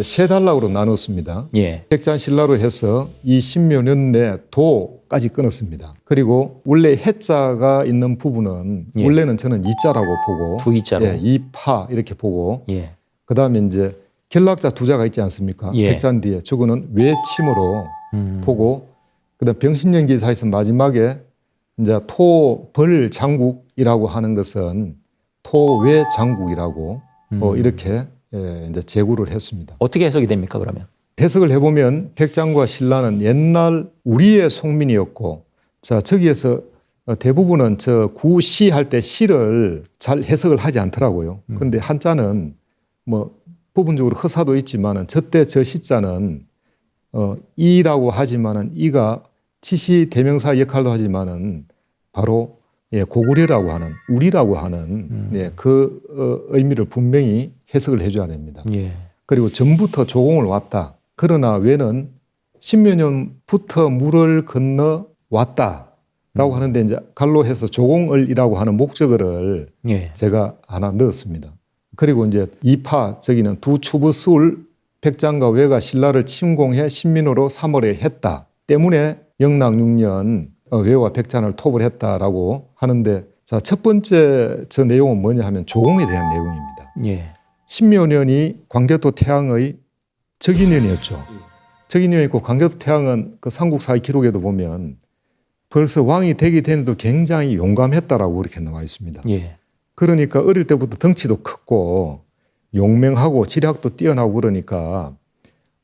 세 단락으로 나눴습니다. 예. 백자신라로 해서 이 신묘년 내 도까지 끊었습니다. 그리고 원래 해자가 있는 부분은 예. 원래는 저는 이자라고 보고 두 이자로. 이파 이렇게 보고 예. 그다음에 이제 결락자 두 자가 있지 않습니까? 예. 백자인 뒤에 저거는 외침으로 보고 그다음 병신연기사에서 마지막에 이제 토벌 장국이라고 하는 것은 토외 장국이라고 이렇게 이제 제구를 했습니다. 어떻게 해석이 됩니까, 그러면? 해석을 해보면 백장과 신라는 옛날 우리의 송민이었고, 자 저기에서 대부분은 저 구시 할 때 시를 잘 해석을 하지 않더라고요. 그런데 한자는 뭐 부분적으로 허사도 있지만은 저때 저 시자는 이라고 하지만은 이가 지시 대명사 역할도 하지만은 바로 고구려라고 하는 우리라고 하는 그 의미를 분명히 해석을 해줘야 됩니다. 예. 그리고 전부터 조공을 왔다. 그러나 왜는 신묘년부터 물을 건너 왔다라고 하는데 이제 갈로 해서 조공을이라고 하는 목적어를 예. 제가 하나 넣었습니다. 그리고 이제 이파 저기는 두 추부술 백장과 외가 신라를 침공해 신민으로 3월에 했다 때문에 영락 6년 외와 백잔을 톱을 했다라고 하는데, 자, 첫 번째 저 내용은 뭐냐 하면 조공에 대한 내용입니다. 예. 신묘년이 광개토 태양의 적인년이었죠. 적인년이 있고 광개토 태양은 그 삼국사의 기록에도 보면 벌써 왕이 되기 전에도 굉장히 용감했다라고 이렇게 나와 있습니다. 예. 그러니까 어릴 때부터 덩치도 컸고 용맹하고 지략도 뛰어나고 그러니까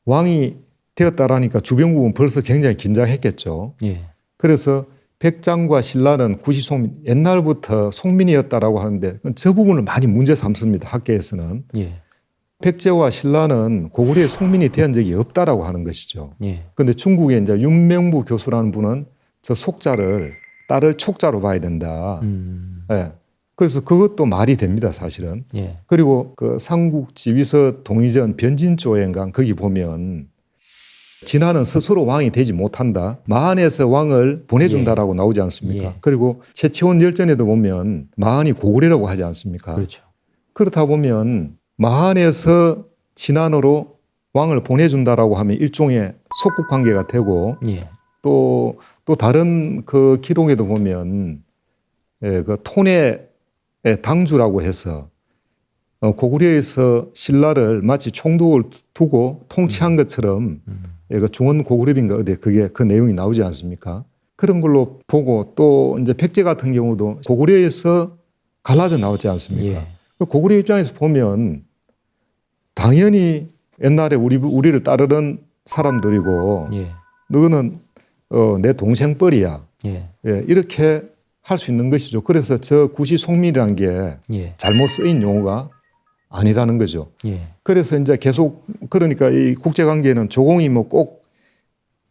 왕이 되었다라니까 주변국은 벌써 굉장히 긴장했겠죠. 예. 그래서 백장과 신라는 구시송민, 옛날부터 송민이었다라고 하는데 저 부분을 많이 문제 삼습니다. 학계에서는. 예. 백제와 신라는 고구려의 송민이 된 적이 없다라고 하는 것이죠. 예. 그런데 중국의 이제 윤명부 교수라는 분은 저 속자를 딸을 촉자로 봐야 된다. 예. 그래서 그것도 말이 됩니다, 사실은. 예. 그리고 그 삼국지 위서 동의전 변진조행강 거기 보면 진화는 스스로 왕이 되지 못한다. 마한에서 왕을 보내준다라고 나오지 않습니까? 예. 그리고 최치원 열전에도 보면 마한이 고구려라고 하지 않습니까? 그렇죠. 그렇다 보면 마한에서 진안으로 왕을 보내준다라고 하면 일종의 속국 관계가 되고 예. 또 다른 그 기록에도 보면 그 톤의 당주라고 해서 고구려에서 신라를 마치 총독을 두고 통치한 것처럼 그 중원 고구려인가 어디 그게 그 내용이 나오지 않습니까? 그런 걸로 보고 또 이제 백제 같은 경우도 고구려에서 갈라져 나오지 않습니까? 예. 고구려 입장에서 보면 당연히 옛날에 우리를 따르던 사람들이고 예. 너는 내 동생뻘이야. 예. 이렇게 할 수 있는 것이죠. 그래서 저 구시송민이라는 게 예. 잘못 쓰인 용어가 아니라는 거죠. 예. 그래서 이제 계속 그러니까 이 국제관계는 조공이 뭐 꼭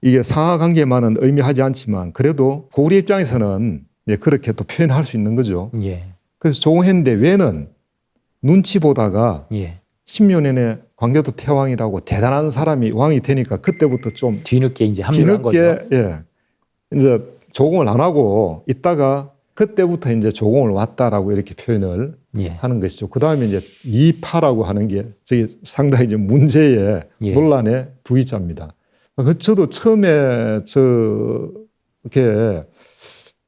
이게 상하관계만은 의미하지 않지만 그래도 고구려 입장에서는 그렇게 또 표현할 수 있는 거죠. 예. 그래서 조공했는데 왜는 눈치 보다가 예. 신묘년에 광개토 태왕이라고 대단한 사람이 왕이 되니까 그때부터 좀 뒤늦게 이제 합류한 거죠. 뒤늦게 이제 조공을 안 하고 있다가 그때부터 이제 조공을 왔다라고 이렇게 표현을 예. 하는 것이죠. 그 다음에 이제 이파라고 하는 게 저게 상당히 이제 문제의 예. 논란의 두 이자입니다. 저도 처음에 이렇게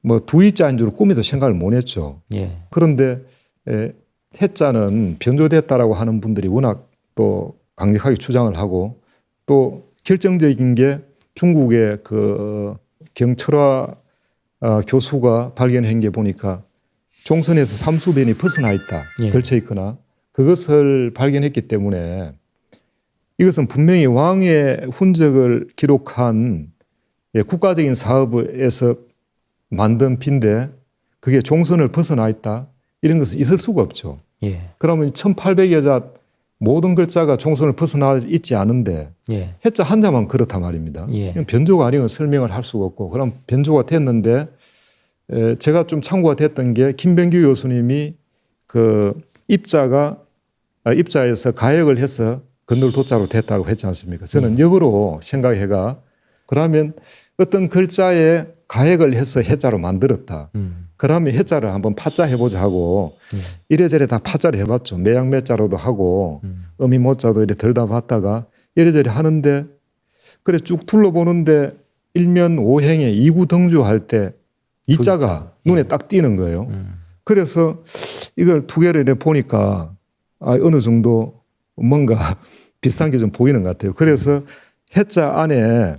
뭐 두 이자인 줄 꿈에도 생각을 못 했죠. 예. 그런데 해자는 변조됐다라고 하는 분들이 워낙 또 강력하게 주장을 하고 또 결정적인 게 중국의 그 경철화 교수가 발견한 게 보니까 종선에서 삼수변이 벗어나 있다. 예. 걸쳐 있거나 그것을 발견했기 때문에 이것은 분명히 왕의 훈적을 기록한 국가적인 사업에서 만든 빈데 그게 종선을 벗어나 있다. 이런 것은 있을 수가 없죠. 예. 그러면 1800여 자 모든 글자가 종선을 벗어나 있지 않은데 예. 해자 한자만 그렇단 말입니다. 예. 변조가 아니면 설명을 할 수가 없고 그럼 변조가 됐는데 제가 좀 참고가 됐던 게 김병규 교수님이 그 입자에서 가역을 해서 건널 도자로 됐다고 했지 않습니까? 저는 역으로 생각해가 그러면 어떤 글자의 가액을 해서 해자로 만들었다. 그러면 해자를 한번 파자 해보자 하고 이래저래 다 파자를 해봤죠. 매양 매자로도 하고 어미 모자도 이래 들다 봤다가 이래저래 하는데 그래 쭉 둘러보는데 일면 오행에 이구등주할 때 이자가 눈에 딱 띄는 거예요. 그래서 이걸 두 개를 이렇게 보니까 어느 정도 뭔가 비슷한 게 좀 보이는 것 같아요. 그래서 해자 안에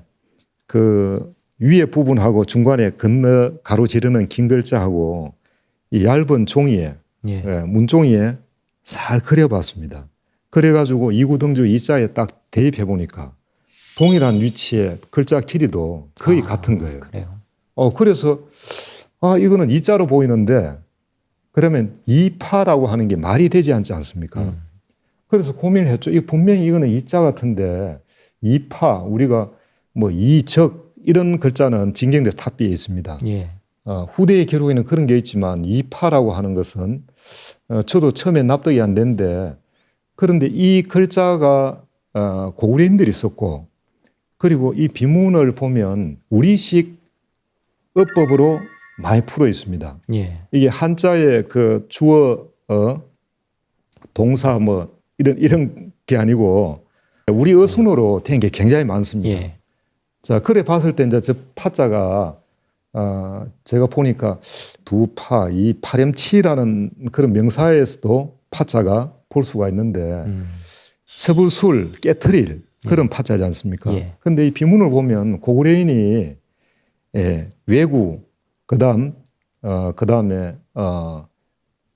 그 위에 부분하고 중간에 건너 가로지르는 긴 글자하고 이 얇은 종이에 문종이에 살 그려봤습니다. 그래가지고 이구등주 이자에 딱 대입해 보니까 동일한 위치에 글자 길이도 거의 같은 거예요. 그래요. 그래서 이거는 이자로 보이는데 그러면 이파라고 하는 게 말이 되지 않지 않습니까? 그래서 고민을 했죠. 이거 분명히 이거는 이자 같은데 이파 우리가 뭐 이적 이런 글자는 진경대 탑비에 있습니다. 예. 후대의 기록에는 그런 게 있지만 이파라고 하는 것은 저도 처음에 납득이 안 되는데 그런데 이 글자가 고구려인들이 썼고 그리고 이 비문을 보면 우리식 어법으로 많이 풀어 있습니다. 예. 이게 한자의 그 주어, 동사 뭐 이런 게 아니고 우리 어순으로 된 게 굉장히 많습니다. 예. 자, 그래 봤을 때 이제 저 파자가 제가 보니까 두파, 이 파렴치라는 그런 명사에서도 파자가 볼 수가 있는데 첩을 깨트릴 그런 파자지 않습니까? 그런데 이 비문을 보면 고구려인이 외구 그다음에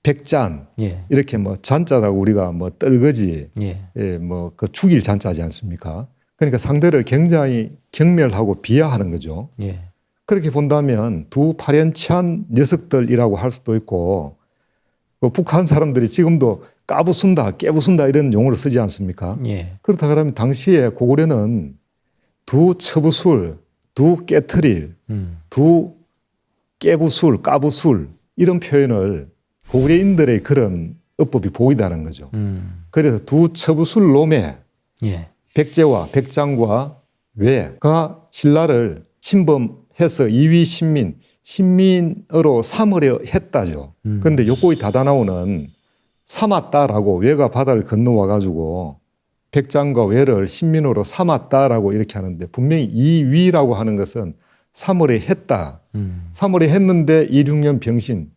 백잔 이렇게 뭐 잔자라고 우리가 뭐 떨거지 뭐 그 죽일 잔자지 않습니까? 그러니까 상대를 굉장히 경멸하고 비하하는 거죠. 그렇게 본다면 두 파렴치한 녀석들이라고 할 수도 있고 북한 사람들이 지금도 까부순다, 깨부순다 이런 용어를 쓰지 않습니까? 그렇다 그러면 당시에 고구려는 두 처부술, 두 깨트릴, 두 깨부술, 까부술 이런 표현을 고구려인들의 그런 어법이 보이다는 거죠. 그래서 두 처부술 놈에 백제와 백장과 외가 신라를 침범해서 이위 신민으로 삼으려 했다죠. 그런데 요거의 다다나오는 삼았다라고 외가 바다를 건너와 가지고 백장과 외를 신민으로 삼았다라고 이렇게 하는데 분명히 이위라고 하는 것은 삼으려 했다. 삼으려 했는데 26년 병신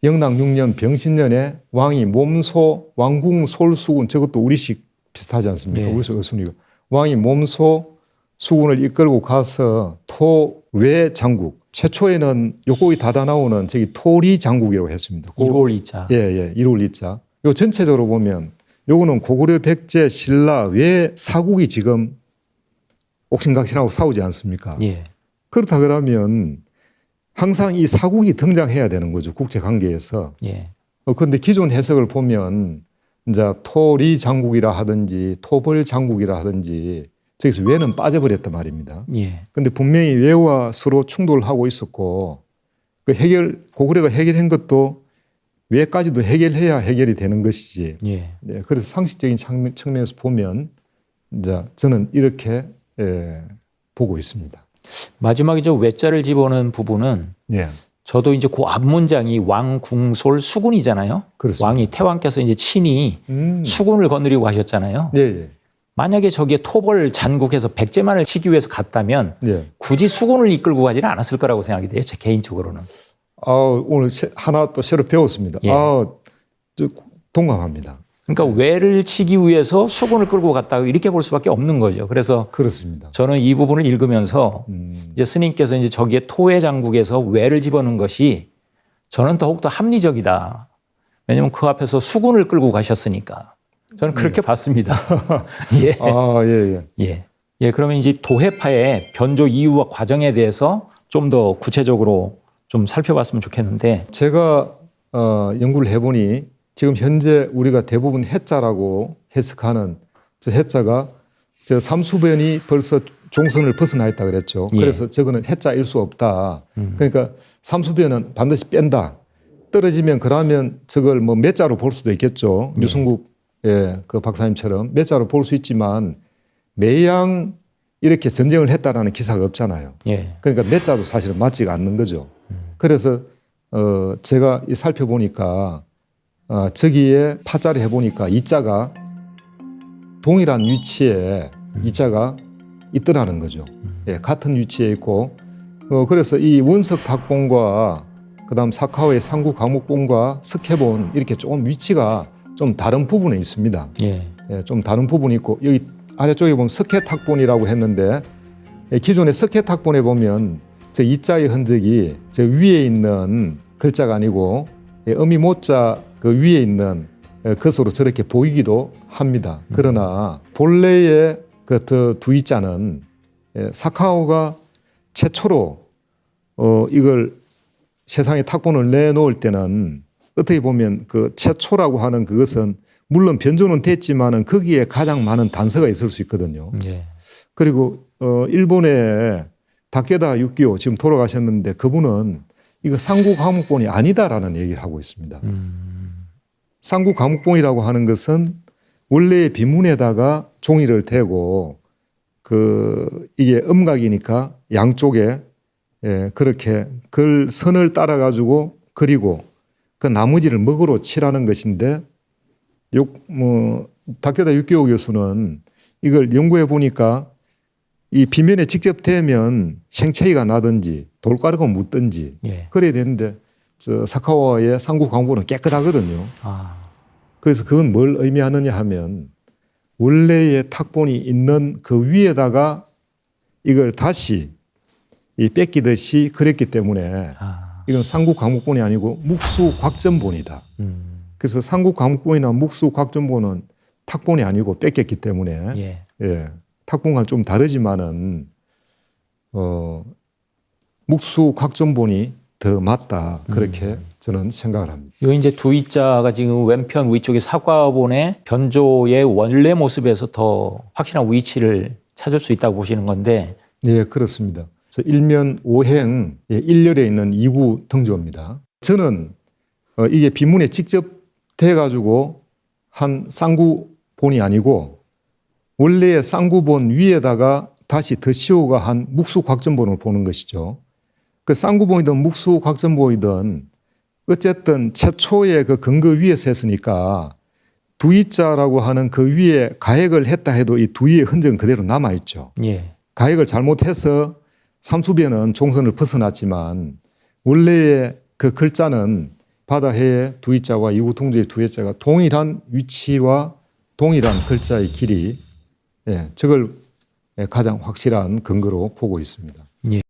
영락 6년 병신년에 왕이 몸소 왕궁 솔수군 저것도 우리식 비슷하지 않습니까? 우리식 어순이고 왕이 몸소 수군을 이끌고 가서 토외 장국 최초에는 요거의 다다 나오는 저기 토리 장국이라고 했습니다. 이골이자. 이골이자. 요 전체적으로 보면 요거는 고구려 백제 신라 외 사국이 지금 옥신각신하고 싸우지 않습니까? 그렇다 그러면 항상 이 사국이 등장해야 되는 거죠. 국제 관계에서. 그런데 기존 해석을 보면 이제 토리 장국이라 하든지 토벌 장국이라 하든지 저기서 외는 빠져버렸단 말입니다. 그런데 분명히 외와 서로 충돌하고 있었고 그 고구려가 해결한 것도 외까지도 해결해야 해결이 되는 것이지. 그래서 상식적인 측면에서 보면 이제 저는 이렇게 보고 있습니다. 마지막에 저 외자를 집어넣은 부분은 저도 이제 그 앞문장이 왕궁솔 수군이잖아요. 그렇습니다. 왕이 태왕께서 이제 친히 수군을 거느리고 하셨잖아요. 만약에 저기에 토벌 잔국에서 백제만을 치기 위해서 갔다면 굳이 수군을 이끌고 가지는 않았을 거라고 생각이 돼요. 제 개인적으로는. 오늘 하나 또 새로 배웠습니다. 저 동감합니다. 그러니까 외를 치기 위해서 수군을 끌고 갔다 이렇게 볼 수밖에 없는 거죠. 그래서 그렇습니다. 저는 이 부분을 읽으면서 이제 스님께서 이제 저기에 토의 장국에서 외를 집어넣은 것이 저는 더욱더 합리적이다. 왜냐하면 그 앞에서 수군을 끌고 가셨으니까. 저는 그렇게 봤습니다. 그러면 이제 도해파의 변조 이유와 과정에 대해서 좀 더 구체적으로 좀 살펴봤으면 좋겠는데 제가 연구를 해보니 지금 현재 우리가 대부분 해자라고 해석하는 저 해자가 저 삼수변이 벌써 종선을 벗어나 있다 그랬죠. 그래서 저거는 해자일 수 없다. 그러니까 삼수변은 반드시 뺀다. 떨어지면 그러면 저걸 뭐 몇 자로 볼 수도 있겠죠. 유승국 그 박사님처럼 몇 자로 볼 수 있지만 매양 이렇게 전쟁을 했다라는 기사가 없잖아요. 예. 그러니까 몇 자도 사실은 맞지가 않는 거죠. 그래서 제가 살펴보니까 저기에 파자를 해보니까 이 자가 동일한 위치에 이 자가 있더라는 거죠. 예, 같은 위치에 있고 그래서 이 원석 탁본과 그다음 사카오의 상구 강목본과 석회본 이렇게 조금 위치가 좀 다른 부분에 있습니다. 예. 예, 좀 다른 부분이 있고 여기 아래쪽에 보면 석회탁본이라고 했는데 기존의 석회탁본에 보면 저 이자의 흔적이 저 위에 있는 글자가 아니고 어미 모자 그 위에 있는 것으로 저렇게 보이기도 합니다. 그러나 본래의 그 두 이자는 사카오가 최초로 이걸 세상에 탁본을 내놓을 때는 어떻게 보면 그 최초라고 하는 그것은 물론 변조는 됐지만은 거기에 가장 많은 단서가 있을 수 있거든요. 예. 그리고 일본의 다케다 육기오 지금 돌아가셨는데 그분은 이거 상구 과목본이 아니다라는 얘기를 하고 있습니다. 상구 과목본이라고 하는 것은 원래의 비문에다가 종이를 대고 이게 음각이니까 양쪽에 그렇게 글 선을 따라 가지고 그리고 그 나머지를 먹으로 칠하는 것인데 다케다 육기오 교수는 이걸 연구해 보니까 이 비면에 직접 대면 생체이가 나든지 돌가루가 묻든지 예. 그래야 되는데 저 사카와의 상구 광부는 깨끗하거든요. 그래서 그건 뭘 의미하느냐 하면 원래의 탁본이 있는 그 위에다가 이걸 다시 뺏기듯이 그랬기 때문에 이건 상구 광목본이 아니고 묵수 곽전본이다. 그래서 상구 광목본이나 묵수 곽전본은 탁본이 아니고 뺏겼기 때문에 예. 예, 탁본과 좀 다르지만은 묵수 곽전본이 더 맞다 그렇게 저는 생각을 합니다. 요 이제 두 이자가 지금 왼편 위쪽에 사과본의 변조의 원래 모습에서 더 확실한 위치를 찾을 수 있다고 보시는 건데. 네, 그렇습니다. 일면 5행 1열에 있는 2구 등조입니다. 저는 이게 비문에 직접 대가지고 한 쌍구본이 아니고 원래의 쌍구본 위에다가 다시 더 씌워가 한 묵수곽전본을 보는 것이죠. 그 쌍구본이든 묵수곽전본이든 어쨌든 최초의 그 근거 위에서 했으니까 두이자라고 하는 그 위에 가액을 했다 해도 이 두이의 흔적은 그대로 남아있죠. 예. 가액을 잘못해서 삼수변은 종선을 벗어났지만 원래의 그 글자는 바다해의 두이자와 이구통조의 두이자가 동일한 위치와 동일한 글자의 길이 저걸 가장 확실한 근거로 보고 있습니다.